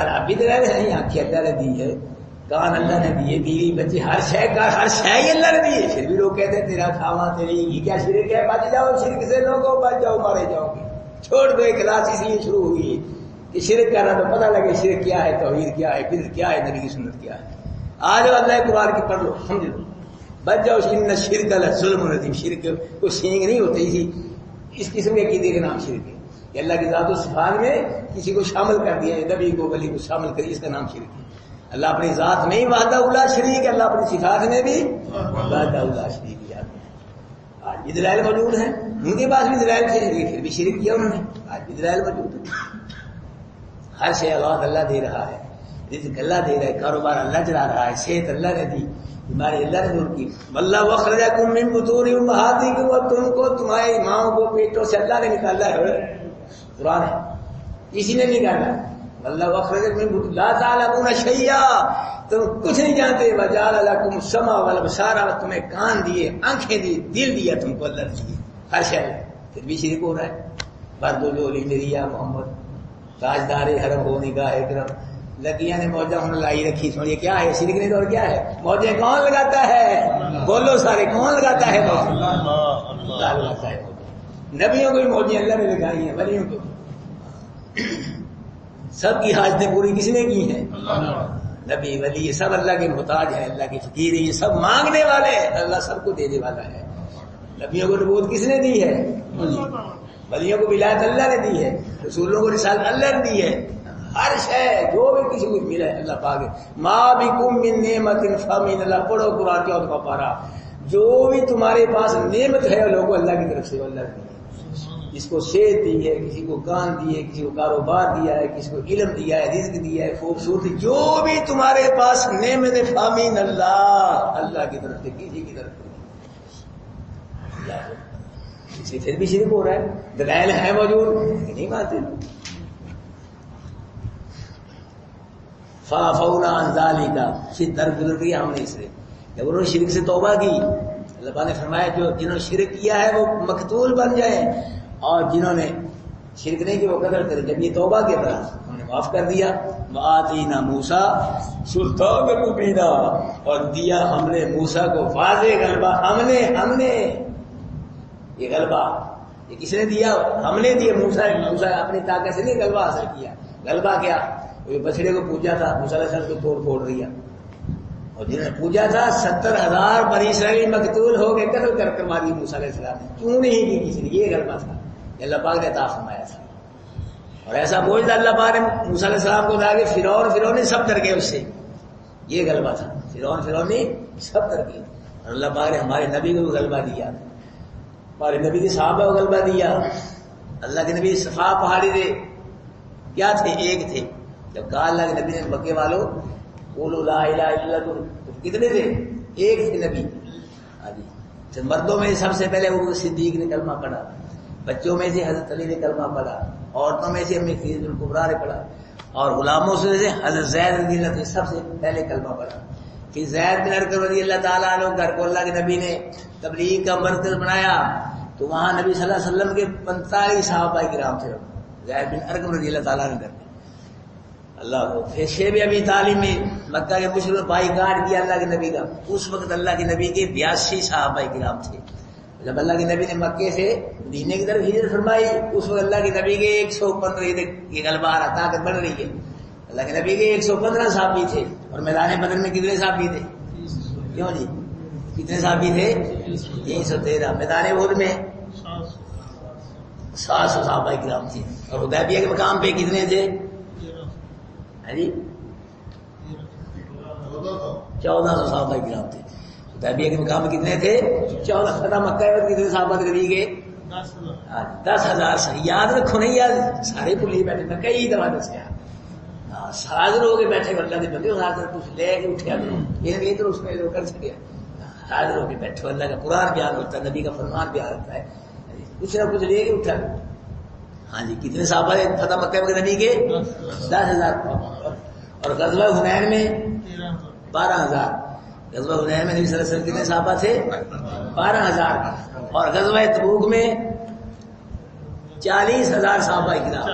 [SPEAKER 1] آپ بھی دلائل ہیں، آنکھیں اللہ نے دی ہے، کان اللہ نے دیے، بیوی بچے، ہر شے کا ہر شے ہی اللہ نے دی ہے۔ پھر بھی لوگ کہتے ہیں تیرا کھاوا تیری، یہ کیا شرک ہے؟ بچ جاؤ شرک سے، لوگوں بچ جاؤ، مارے جاؤ گے۔ چھوڑ دو، اخلاص اس لیے شروع ہوئی ہے کہ شرک کرنا تو پتہ لگے شرک کیا ہے، توحید کیا ہے، بدعت کیا ہے، نبی کی سنت کیا ہے۔ آ جاؤ اللہ قرآن کی پڑھ لو، سمجھ لو، بچ جاؤ۔ ان الشرک لظلم عظیم، شرک کو سینگ نہیں ہوتے، اس قسم کے عقیدے کے نام شرک ہے کہ اللہ کی ذات و صفات میں کسی کو شامل کر دیا، نبی کو ولی کو شامل کر، اس کا نام شرک ہے۔ اللہ اپنی ذات میں ہی وحدہ الا شریک ہے، اللہ اپنی صفات میں بھی وحدہ الا شریک ہے۔ آج بھی دلائل موجود ہیں، ان کے پاس بھی دلائل تھے، پھر بھی شرک کیا انہوں نے۔ آج بھی دلائل موجود ہیں، ہر شے اللہ دے رہا ہے، رزق اللہ دے رہا ہے، کاروبار اللہ چلا رہا ہے، صحت اللہ نے دی، بیماری اللہ نے دور کی۔ واللہ اخرجکم من بطون امہاتکم، اور تم کو تمہاری ماں کو پیٹوں سے اللہ نے نکالا ہے، قرآن ہے، کسی نے نکالا۔ واللہ اخرجکم من بطون لا تعلمون شیئا، تم کچھ نہیں جانتے۔ وجعل لکم السمع والابصار، اور تمہیں کان دیے، آنکھیں دی، دل دیا تم کو اللہ نے دیے، ہر شے۔ پھر بھی شرک ہو رہا ہے۔ بردو جولی میری یا محمد، تاجدار حرم ہو نگاہ کرم، لکیاں نے موجہ ہم لائی رکھی، سنیے کیا ہے شرک نہیں تو اور کیا ہے؟ موجیں کون لگاتا ہے؟ بولو سارے، کون لگاتا ہے؟ اللہ لگاتا ہے۔ نبیوں کو بھی موجیں اللہ نے لگائی ہیں، ولیوں کو سب کی حاجتیں پوری کس نے کی ہیں؟ نبی ولی یہ سب اللہ کے محتاج ہیں، اللہ کے فقیر ہیں، یہ سب مانگنے والے ہیں، اللہ سب کو دینے والا ہے۔ نبیوں کو نبوت کس نے دی ہے؟ ولیوں کو ولایت اللہ نے دی ہے، رسولوں کو رسالت اللہ نے دی ہے۔ ہر شے جو بھی کسی کو ملا ہے اللہ پاک ہے۔ ما بکم من نعمت فمن اللہ، پڑھو قرآن کا کا پارا، جو بھی تمہارے پاس نعمت ہے لوگوں اللہ کی طرف سے اللہ نے دی ہے۔ جس کو صحت دی ہے، کسی کو کان دی ہے، کسی کو کاروبار دیا ہے، کسی کو علم دیا ہے، رزق دیا ہے، خوبصورتی، جو بھی تمہارے پاس نعمت فامین اللہ، اللہ کی طرف سے، کسی کی طرف سے اسی۔ پھر بھی شرک ہو رہا ہے، دلائل ہے موجود، نہیں مانتے۔ فَعَفَوْنَا عَنْ ذَلِكَ، پھر درگزر کیا ہم نے اس سے، جب انہوں نے شرک سے توبہ کی، اللہ پاک نے فرمایا جو جنہوں نے شرک کیا ہے وہ مقتول بن جائیں، اور جنہوں نے شرک نہیں کیا وہ قتل کرے۔ جب یہ توبہ کے بعد ہم نے معاف کر دیا، وَآتَيْنَا مُوسَىٰ سُلْطَانًا مُبِينًا، اور دیا ہم نے موسیٰ کو واضح غلبہ، ہم نے یہ غلبہ، یہ کس نے دیا؟ ہم نے دیا۔ موسیٰ اپنی طاقت سے نہیں غلبہ حاصل کیا، غلبہ کیا؟ وہ بچڑے کو پوجا تھا، موسیٰ علیہ السلام کو توڑ پھوڑ دیا، اور جنہوں نے پوجا تھا 70,000 بنی اسرائیلی مقتول ہو گئے، قتل کر مار دی موسیٰ علیہ السلام نے۔ کیوں نہیں کی کسی نے؟ یہ غلبہ تھا، یہ اللہ پاک نے عطا فرمایا تھا۔ اور ایسا بوجھ تھا اللہ پاک نے موسیٰ علیہ السلام کو دیا کہ فرعون نے سب ڈر گئے اس سے، یہ غلبہ تھا۔ فرعون نے سب ڈر گئے، اور اللہ پاک نے ہمارے نبی کو غلبہ دیا، ہمارے نبی کے صحابہ کو غلبہ دیا۔ اللہ کے نبی صفا پہاڑی تھے، کیا تھے؟ ایک تھے۔ جب کہا اللہ کے نبی نے مکے والوں قولوا لا الہ الا اللہ، تو کتنے تھے؟ ایک تھے نبی۔ مردوں میں سب سے پہلے ابو صدیق نے کلمہ پڑھا، بچوں میں سے حضرت علی نے کلمہ پڑھا، عورتوں میں سے امی خدیجہ الکبریٰ نے پڑھا، اور غلاموں سے حضرت زید رضی اللہ عنہ سب سے پہلے کلمہ پڑھا۔ پھر زید بن ارقم رضی اللہ تعالیٰ عنہ گھر کو اللہ کے نبی نے تبلیغ کا مرکز بنایا، تو وہاں نبی صلی اللہ علیہ وسلم کے 45 صحابہ کرام تھے، زید بن ارقم رضی اللہ تعالیٰ عنہ گھر۔ اللہ کو پھر شیب ابی طالب میں مکہ کے مشرکوں بائی کاٹ کیا اللہ کے نبی کا. اس وقت اللہ کے نبی کے 82 صحابہ کرام تھے. جب اللہ کے نبی نے مکے سے مدینے کی طرف ہجرت فرمائی اس وقت اللہ کے نبی کے 115 یہ غلبہ آ رہا طاقت بڑھ رہی ہے. اللہ کے نبی کے 115 صحابی تھے اور میدان بدر میں کتنے صحابی تھے؟ کیوں جی کتنے صحابی تھے؟ 313. میدان احد میں 700 صحابہ کرام تھے. اور حدیبیہ کے مقام پہ کتنے تھے؟ جی 1400 صحابہ کرام تھے. حدیبیہ کے مقام میں کتنے تھے؟ 14. فتح مکہ میں کتنے صحابہ نبی کے؟ 10,000. یاد رکھو نہیں یاد سارے بھولے بیٹھے میں کئی دفعہ دسیا. حاضر ہو کے بیٹھے اللہ کے بندے حاضر کچھ لے کے اٹھیا کرو یہ نہیں تو اس میں جو کر سکے. حاضر ہو کے بیٹھو اللہ کا قرآن بیان ہوتا ہے نبی کا فرمان بیان ہوتا ہے کچھ نہ کچھ لے کے اٹھا. ہاں جی کتنے صحابہ ہیں فتح مکہ میں نبی کے؟ 10,000. اور غزوہ حنین میں 12,000. غزوہ حنین میں نبی صلی اللہ علیہ وسلم کتنے صحابہ تھے؟ 12,000. اور غزوہ تبوک میں 40,000 صحابہ کرام.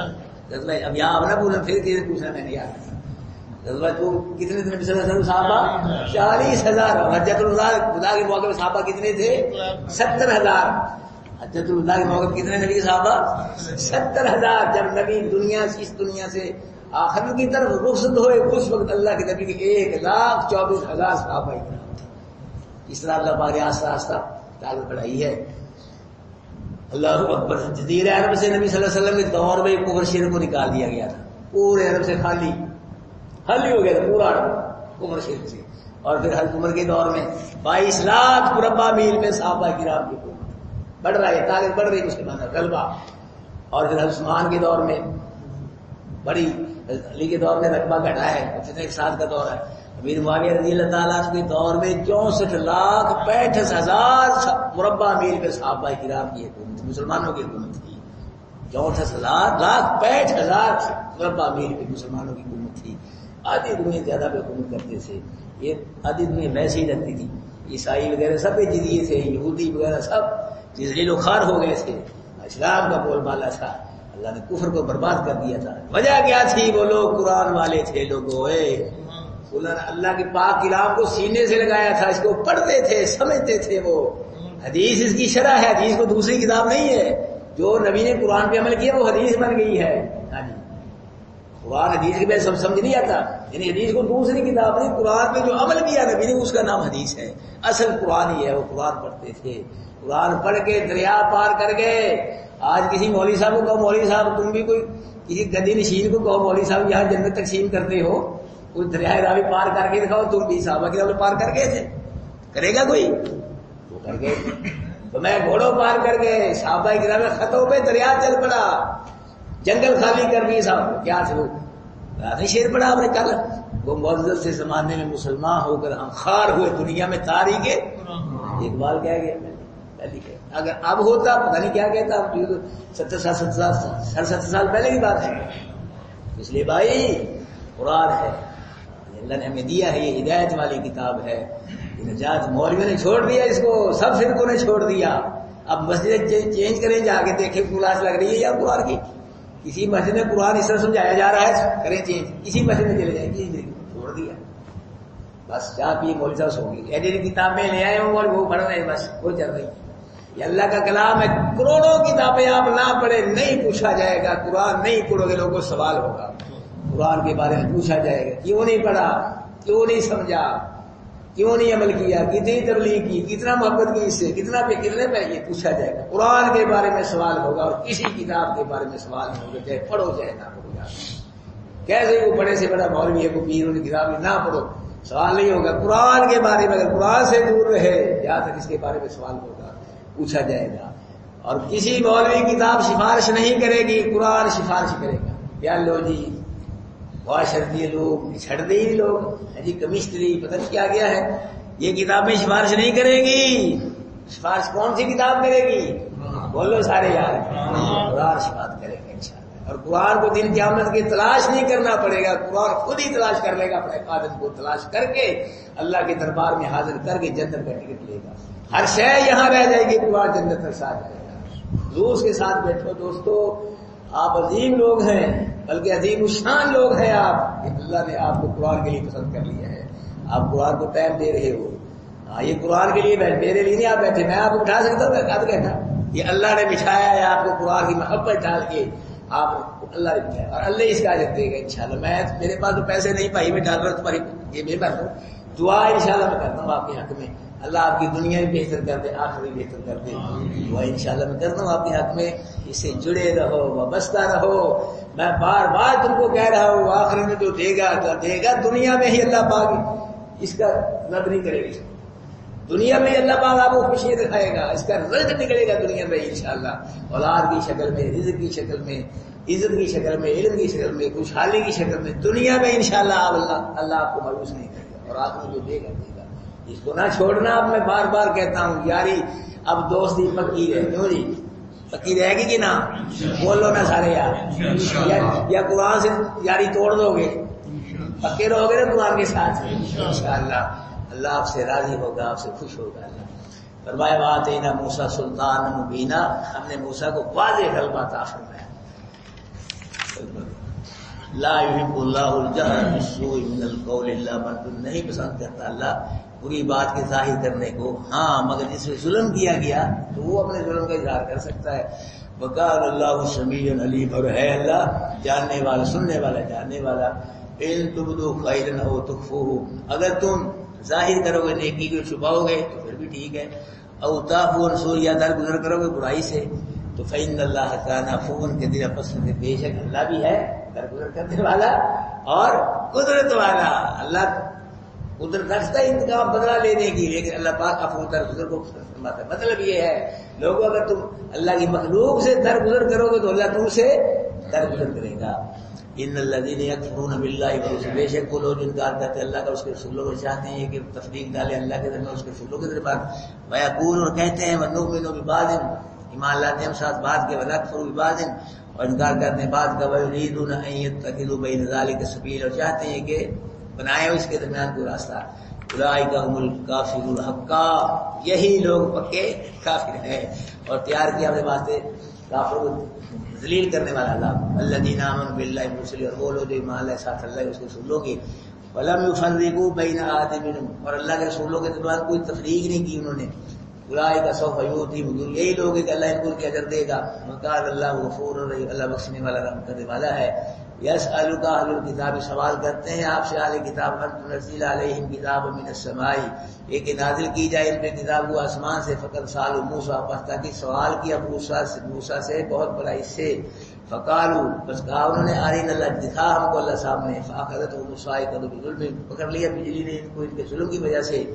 [SPEAKER 1] غزوہ اب یہاں اب نہ پوچھنا پھر کسی پوچھنا میں نے یاد. غزوہ تبوک کتنے تھے نبی صلی اللہ علیہ وسلم صحابہ؟ 40,000. اور حجۃ الوداع کے موقع میں صحابہ کتنے تھے؟ 70,000. حجۃ الوداع کے موقع میں کتنے نبی کے صحابہ؟ 70,000. جب نبی دنیا اس دنیا سے آخر کی طرف رخصت ہوئے اس وقت اللہ کے نبی کے 1,24,000 صحابہ کرام تھے. اس طرح اللہ پاک نے آہستہ آہستہ طاقت بڑھائی ہے. اللہ اکبر. جزیرہ عرب سے نبی صلی اللہ علیہ وسلم کے دور میں کفر شرک کو نکال دیا گیا تھا. پورے عرب سے خالی ہو گیا تھا پورا کفر شرک سے. اور پھر حضرت عمر کے دور میں 22 لاکھ مربع میل میں صحابہ کرام کی قوت بڑھ رہا ہے طاقت بڑھ رہی ہے مسلمان غلبہ. اور پھر حضرت عثمان کے دور میں بڑی علی کے دور میں رقبہ گھٹا ہے. فتنہ ایک ساتھ کا دور ہے. امیر معاویہ رضی اللہ تعالیٰ کے دور میں 64,65,000 مربع میل پہ صحابہ کرام کی حکومت مسلمانوں کی حکومت تھی. 64,65,000 مربع میل پہ مسلمانوں کی حکومت تھی. آدھی دنیا زیادہ پہ حکومت کرتے تھے. یہ آدھی دنیا ویسے ہی رہتی تھی. عیسائی وغیرہ سب جزیے تھے یہودی وغیرہ سب ذلیل و خوار ہو گئے تھے. اسلام کا بول بالا تھا. اللہ نے کفر کو برباد کر دیا تھا. وجہ کیا تھی؟ وہ لوگ قرآن والے تھے. لوگوں اللہ کے پاک کلام کو سینے سے لگایا تھا. اس کو پڑھتے تھے سمجھتے تھے. وہ حدیث اس کی شرح ہے. حدیث کو دوسری کتاب نہیں ہے. جو نبی نے قرآن پہ عمل کیا وہ حدیث بن گئی ہے. ہاں جی قرآن حدیث کے بعد سب سمجھ نہیں آتا. یعنی حدیث کو دوسری کتاب نہیں قرآن پہ جو عمل کیا نبی نے اس کا نام حدیث ہے. اصل قرآن ہی ہے. وہ قرآن پڑھتے تھے. قرآن پڑھ کے دریا پار کر گئے. آج کسی مولوی صاحب کو کہو مولوی صاحب تم بھی کوئی کسی گدی نشین کو کہو مولوی صاحب یہاں جنت تقسیم کرتے ہو کوئی دریائے راوی پار کر کے دکھاؤ تم بھی صحابہ کے پار کر گئے تھے. کرے گا کوئی؟ وہ کر گئے. تو میں گھوڑوں پار کر گئے. صحابہ کرام میں خطوں پہ دریا چل پڑا. جنگل خالی کر دی صاحب کیا تھے وہ نہیں شیر پڑا آپ نے کل. وہ معزز سے زمانے میں مسلمان ہو کر ہم خار ہوئے دنیا میں تاریخ اقبال کہہ گیا. اگر اب ہوتا پتہ نہیں کیا کہتا. 70 سال پہلے کی بات ہے. اس لیے بھائی قرآن ہے اللہ نے ہمیں دیا ہے. یہ ہدایت والی کتاب ہے. نجات مولویوں نے چھوڑ دیا اس کو. سب فرقوں نے چھوڑ دیا. اب مسجد چینج کریں جا کے دیکھیں کلاس لگ رہی ہے یا قرآن کی. کسی مسجد میں قرآن اس طرح سمجھایا جا رہا ہے کریں چینج. کسی مسجد میں چلے جائیں کسی چھوڑ دیا. بس چاہ پیے مولوی صاحب سو گئی. ایسی کتابیں لے آئے وہ پڑھ رہے ہیں بس وہ چل رہی. یہ اللہ کا کلام ہے. کروڑوں کتابیں آپ نہ پڑھے نہیں پوچھا جائے گا. قرآن نہیں پڑھو گے لوگوں کو سوال ہوگا. قرآن کے بارے میں پوچھا جائے گا کیوں نہیں پڑھا کیوں نہیں سمجھا کیوں نہیں عمل کیا کتنی تبلیغ کی کتنا محبت کی اس سے کتنے پہ یہ پوچھا جائے گا. قرآن کے بارے میں سوال ہوگا اور کسی کتاب کے بارے میں سوال نہیں ہوگا چاہے پڑھو چاہے نہ پڑھو. کیسے وہ بڑے سے بڑا مولوی ہے وہ پیر ان کتاب نہ پڑھو سوال نہیں ہوگا. قرآن کے بارے میں اگر قرآن سے دور رہے جہاں تک اس کے بارے میں سوال ہوگا پوچھا جائے گا. اور کسی مولوی کتاب سفارش نہیں کرے گی قرآن سفارش کرے گا. یا لو جی معاشرتی لوگ چھڑ دے ہی لوگ جی کیمسٹری پتہ نہیں کیا گیا ہے. یہ کتابیں سفارش نہیں کرے گی. سفارش کون سی کتاب کرے گی؟ بولو سارے یار قرآن سفارش کرے گا انشاءاللہ. اور قرآن کو دن قیامت کی تلاش نہیں کرنا پڑے گا. قرآن خود ہی تلاش کر لے گا. اپنے قادم کو تلاش کر کے اللہ کے دربار میں حاضر کر کے جنت کا ٹکٹ لے گا. ہر شے یہاں رہ جائے گی قرآن جنت تک ساتھ جائے گا. روز کے ساتھ بیٹھو دوستو آپ عظیم لوگ ہیں، بلکہ عظیم الشان لوگ ہیں آپ، اللہ نے آپ کو قرآن کے لیے پسند کر لیا ہے، آپ قرآن کو ٹائم دے رہے ہو۔ ہاں یہ قرآن کے لیے بیٹھے، میرے لیے نہیں آپ بیٹھے، میں آپ کو بٹھا سکتا ہوں آدھ گھنٹہ، یہ اللہ نے بٹھایا ہے آپ کو قرآن کی محبت ڈال کے، آپ اللہ نے بٹھایا اور اللہ اس کا اجر دے گا انشاءاللہ۔ میں میرے پاس تو پیسے نہیں بھائی، میں ڈال رہا ہوں تمہاری یہ میں کرتا ہوں، دعا انشاءاللہ میں کرتا ہوں آپ کے حق میں، اللہ آپ کی دنیا بھی بہتر کر دے، آخرت بھی بہتر کر دے، دعا انشاءاللہ میں کرتا ہوں آپ کے حق میں۔ اس سے جڑے رہو، وابستہ رہو، میں بار بار تم کو کہہ رہا ہوں آخرت میں جو دے گا تو دے گا، دنیا میں ہی اللہ پاک اس کا رد نہیں کرے گا، دنیا میں اللہ پاک آپ کو خوشی دکھائے گا، اس کا رزق نکلے گا دنیا میں انشاءاللہ، اولاد کی شکل میں، رزق کی شکل میں، عزت کی شکل میں، علم کی شکل میں، خوشحالی کی شکل میں، دنیا میں انشاءاللہ اللہ آپ کو مایوس نہیں کرے گا، اور آپ کو جو دے گا دے گا، اس کو نہ چھوڑنا۔ اب میں بار بار کہتا ہوں یاری اب دوستی پکی ہے، کیوں جی پکی رہے گی کہ نہ؟ بولو نا سارے یار، یا قرآن سے یاری توڑ دو گے؟ پکے رہو گے نا قرآن کے ساتھ انشاءاللہ، اللہ آپ سے راضی ہوگا، آپ سے خوش ہوگا۔ اللہ فرمایا وآتینا موسیٰ سلطانا مبینا، ہم نے موسیٰ کو واضح غلبہ عطا فرمایا۔ لا يحب اللہ الجہر بالسوء من القول الا من تم، نہیں پسند کرتا اللہ بری بات کے ظاہر کرنے کو، ہاں مگر جس پہ ظلم کیا گیا تو وہ اپنے ظلم کا اظہار کر سکتا ہے۔ وقال اللہ سمیع علیم، اور ہے اللہ جاننے والا، سننے والا، جاننے والا۔ ان تبدوا خیرا او تخفوہ، اگر تم ظاہر کرو گے نیکی کو چھپاؤ گے تو پھر بھی ٹھیک ہے، او تعفوا عن سوء، یا درگزر کرو گے برائی سے تو فإن اللہ کان عفوا کثیرا، پسند بے شک اللہ بھی ہے درگزر کرنے والا اور قدرت والا، اللہ قدرت رکھتا ہے انتقام بدلہ لینے کی، لیکن اللہ پاک عفو درگزر کو فرماتا ہے۔ مطلب یہ ہے لوگوں اگر تم اللہ کی مخلوق سے درگزر کرو گے تو اللہ تم سے درگزر کرے گا۔ ان الذین یکفرون باللہ ورسولہ، بے شک وہ لوگ انکار کرتے اللہ کا اس کے رسولوں کو، چاہتے ہیں کہ تفریق ڈالے اللہ کے درمیان اس کے رسولوں کے درمیان، ویقولون، اور کہتے ہیں ونؤمن ببعض، ایمان لاتے ہیں ہم ساتھ بعض کے، ونکفر ببعض، اور انکار کرتے ہیں بعض کا، ویریدون ان یتخذوا بین ذلک سبیلا، اور چاہتے ہیں کہ بنائے اس کے درمیان کوئی راستہ۔ اولئک هم الکافرون حقا، یہی لوگ پکے کافر ہیں، اور تیار کیا اپنے واسطے کافروں کو ذلیل کرنے والا اللہ۔ الذین آمنوا باللہ ورسلہ، اور وہ لوگ جو ایمان لائے ساتھ اللہ کے اس کے رسولوں کی، ولم یفرقوا بین احد منہم، اور اللہ کے رسولوں کے درمیان کوئی تفریق نہیں کی انہوں نے۔ اولئک سوف یؤتیہم اجورہم، یہی لوگ ہیں کہ اللہ ان کو ان کے اجر دے گا۔ وقال اللہ غفور الرحیم، اللہ بخشنے والا رحم کرنے والا ہے۔ یسألک اہل الکتاب، سوال کرتے ہیں آپ سے اہل کتاب، ان تنزل علیہم کتاب من السماء، یہ کہ نازل کی جائے ان پہ کتاب وہ آسمان سے، فقد سألوا موسیٰ، پس تاکہ سوال کیا موسیٰ سے بہت بڑا اس سے، فقالوا، بس کہا انہوں نے ارنا اللہ، دکھا ہم کو اللہ صاحب نے، فاخذتهم الصاعقۃ بظلمہم، پکڑ لیا بجلی نے ان کو ان کے ظلم کی وجہ سے،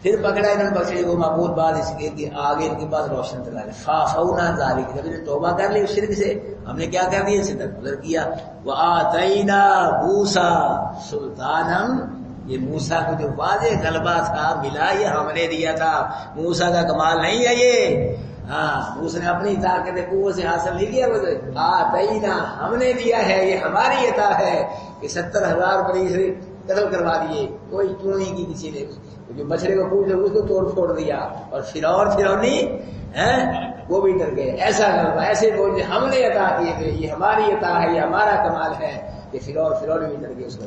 [SPEAKER 1] پھر پکڑا انہوں نے بچڑے کو معبود بعد اس کے کہ آگے ان کے پاس روشن چلا گیا۔ فعفونا ذلک، جب انہیں توبہ کر لی اس شرک سے، ہم نے کیا کر دیا، ان سے درگزر کیا۔ وآتینا موسیٰ سلطانا، یہ موسیٰ کو جو واضح غلبہ تھا ملا یہ ہم نے دیا تھا، موسیٰ کا کمال نہیں ہے یہ، ہاں موسیٰ نے اپنی طاقت قوت سے حاصل نہیں کیا، آتینا ہم نے دیا ہے، یہ ہماری عطا ہے کہ 70,000 بنی اسرائیل قتل کروا دیے، کوئی کیوں نہیں کی کسی نے، جو بچڑے کو پوچھے اس کو توڑ پھوڑ دیا، اور فرعونی وہ بھی ڈر گئے۔ ایسا غلبہ، ایسے بول ہم نے عطا کیے تھے، یہ ہماری عطا ہے، یہ ہمارا کمال ہے کہ فرعون بھی ڈر گئے اس کو۔